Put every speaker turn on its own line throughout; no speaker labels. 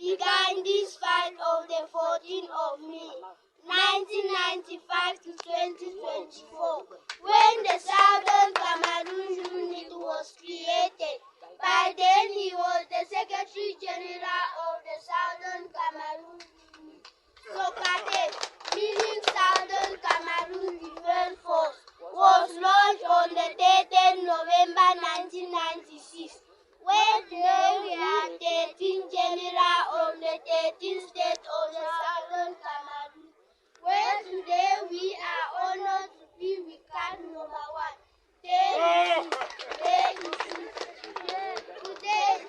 began this fight of the 14th of May, 1995 to 2024, when the Southern Cameroon Unit was created. By then, he was the Secretary General of the Southern Cameroon Unit. Socrates, meaning Southern Cameroon Defense Force, was launched on the 13th November 1996. Where today we are 13th General of the 13th State of the Southern Cameroon. Where today we are honored to be with camp number 1. Today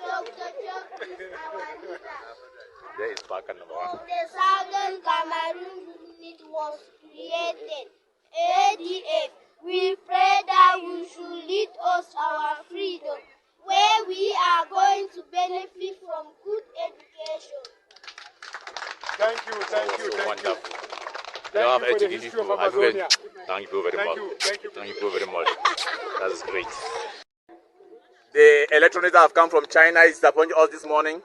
Dr. Cho is our leader.
Today is back number 1.
The Southern Cameroon Unit was created. ADF, we pray that you should lead us our freedom, where we are going to benefit from good education.
Thank you.
Wonderful.
Thank you for the history of Ambazonia.
Thank you very much.
Thank you.
Very much. That is great. The electronics that have come from China is disappointing us this morning.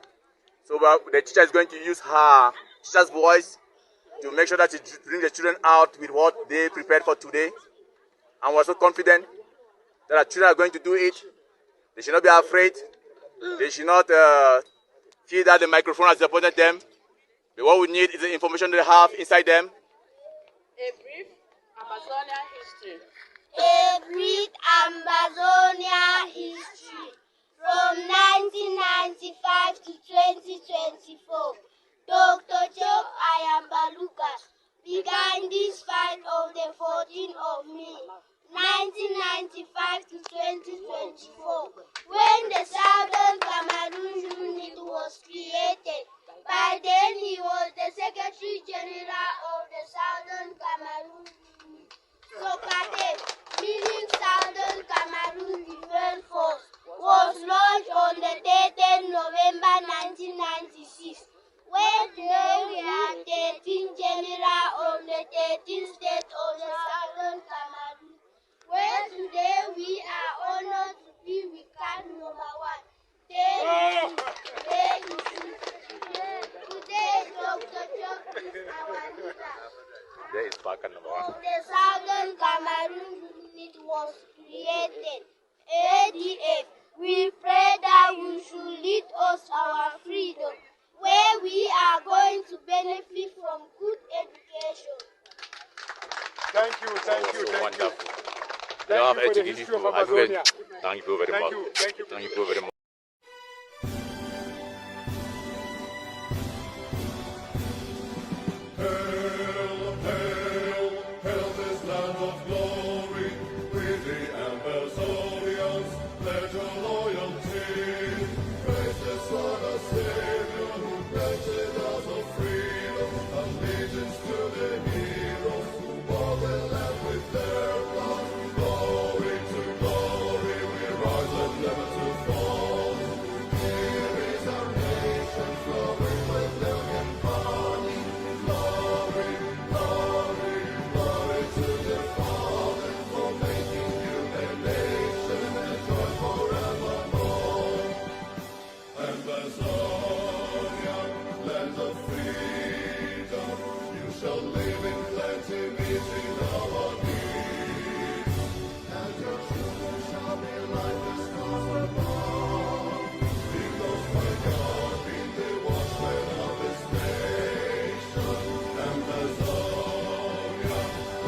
So the teacher is going to use her teacher's voice to make sure that she brings the children out with what they prepared for today. And we're so confident that our children are going to do it. They should not be afraid. They should not feel that the microphone has disappointed them. But what we need is the information they have inside them.
A brief Ambazonia history.
A brief Ambazonia history. From 1995 to 2024, Dr. Cho Ayaba began this fight of the 14th of May, 1995 to 2024, when the Southern Cameroon Unit was created. By then, he was the Secretary General of the Southern Cameroon Unit. Socrates, meaning Southern Cameroon Defense Force, was launched on the 13th November 1996. Where today we are 13th General of the 13th State of the Southern Cameroon. Where today we are honored to be with camp number 1. Today Dr. Cho is our leader.
Today is back number 1.
The Southern Cameroon Unit was created. ADF, we pray that you should lead us our freedom, where we are going to benefit from good education.
Thank you.
Wonderful.
Thank you for the history of Ambazonia.
Thank you very much.
Thank you.
Thank you very much.
Hail this land of glory, with the Ambazonians, pledge our loyalty. Praise the Son of Savior, who granted us of freedom, allegiance to the heroes who bore the land with their blood. Glory to glory, we rise and never to fall. Here is our nation, flowing with milk and honey. Glory, glory, glory to the Father, for making you a nation and joy forevermore. Ambazonia, land of freedom, you shall live in plenty, meeting our needs. And your children shall be like the stars above, because my God be the watchman of this nation. Ambazonia,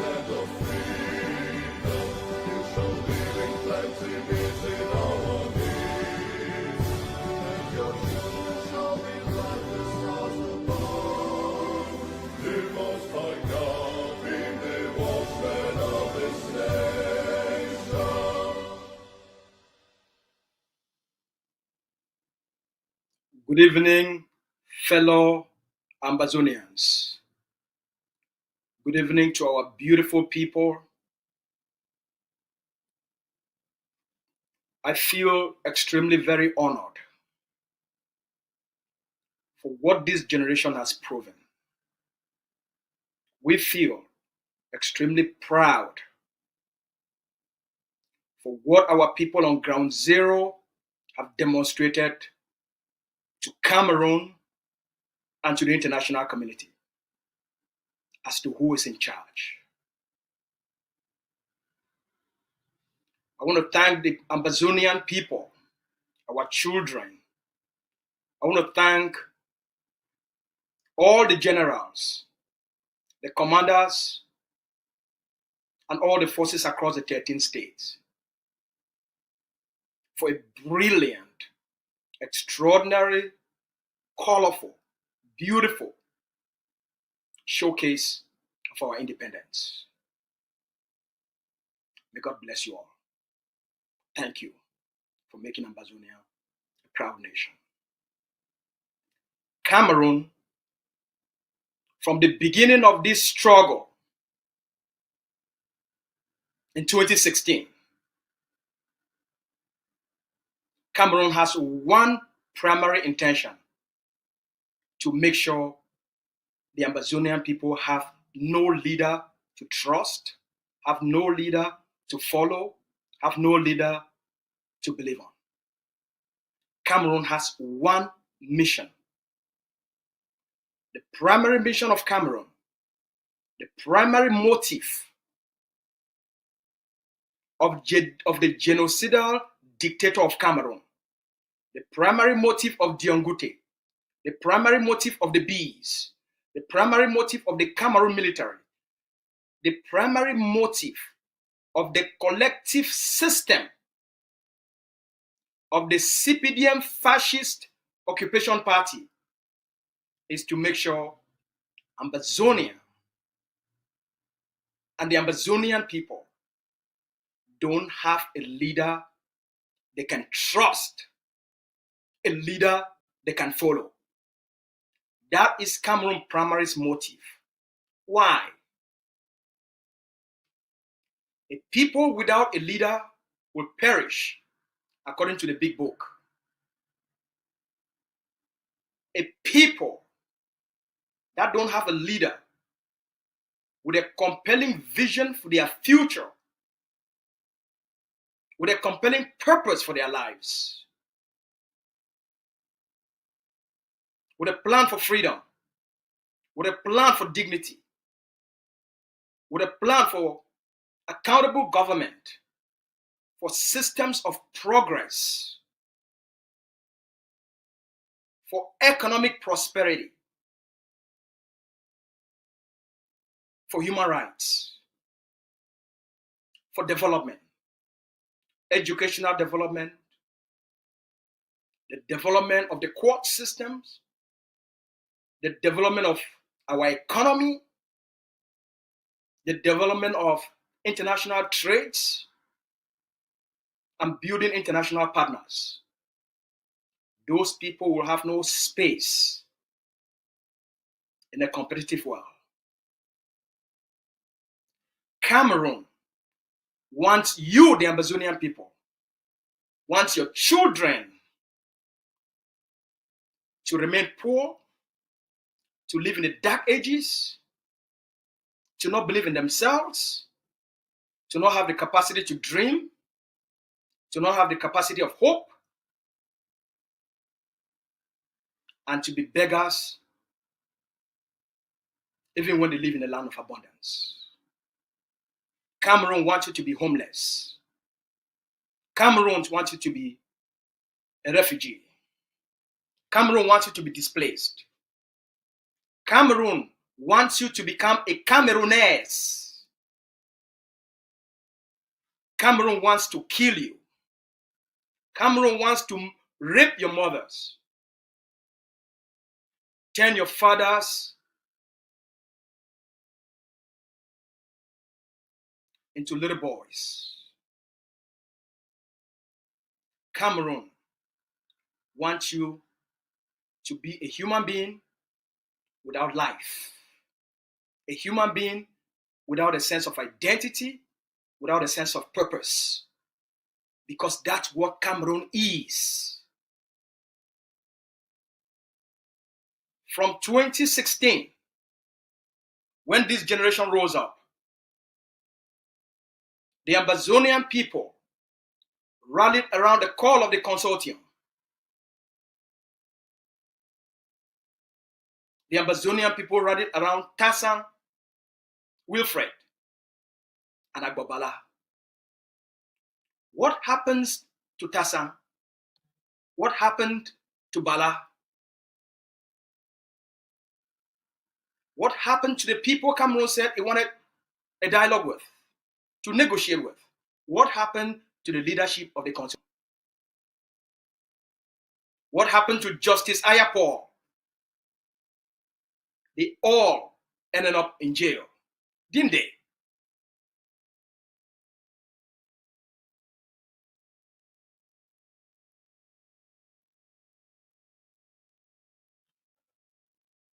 land of freedom, you shall live in plenty, meeting our needs. And your children shall be like the stars above, the Most High God being the watchman of this nation.
Good evening, fellow Ambazonians. Good evening to our beautiful people. I feel extremely very honored for what this generation has proven. We feel extremely proud for what our people on ground zero have demonstrated to Cameroon and to the international community as to who is in charge. I want to thank the Ambazonian people, our children. I want to thank all the generals, the commanders, and all the forces across the 13 states for a brilliant, extraordinary, colorful, beautiful showcase of our independence. May God bless you all. Thank you for making Ambazonia a proud nation. Cameroon, from the beginning of this struggle in 2016, Cameroon has one primary intention: to make sure the Ambazonian people have no leader to trust, have no leader to follow, have no leader to believe on. Cameroon has one mission. The primary mission of Cameroon, the primary motive of the genocidal dictator of Cameroon, the primary motive of Diongute, the primary motive of the bees, the primary motive of the Cameroon military, the primary motive of the collective system of the CPDM fascist occupation party is to make sure Ambazonia and the Ambazonian people don't have a leader they can trust, a leader they can follow. That is Cameroon primary's motive. Why? A people without a leader will perish, according to the big book. A people that don't have a leader with a compelling vision for their future, with a compelling purpose for their lives, with a plan for freedom, with a plan for dignity, with a plan for accountable government, for systems of progress, for economic prosperity, for human rights, for development, educational development, the development of the court systems, the development of our economy, the development of international trades, and building international partners. Those people will have no space in a competitive world. Cameroon wants you, the Ambazonian people, wants your children to remain poor, to live in the dark ages, to not believe in themselves, to not have the capacity to dream, to not have the capacity of hope, and to be beggars even when they live in a land of abundance. Cameroon wants you to be homeless. Cameroon wants you to be a refugee. Cameroon wants you to be displaced. Cameroon wants you to become a Cameroun'S. Cameroon wants to kill you. Cameroon wants to rape your mothers, turn your fathers into little boys. Cameroon wants you to be a human being without life, a human being without a sense of identity, without a sense of purpose, because that's what Cameroon is. From 2016, when this generation rose up, the Ambazonian people rallied around the call of the consortium the Ambazonian people rallied around Tassan, Wilfred, and Agbabala. What happens to Tassan? What happened to Bala? What happened to the people Cameroon said he wanted a dialogue with, to negotiate with? What happened to the leadership of the council? What happened to Justice Ayapa? They all ended up in jail, didn't they?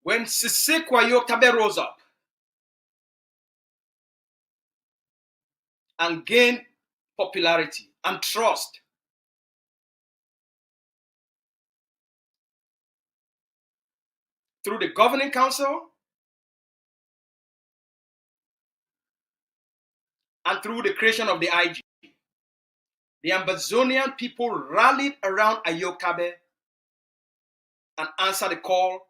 When Sise Kwayo Tabe rose up and gained popularity and trust, through the governing council and through the creation of the IG, the Ambazonian people rallied around Ayokabe and answered the call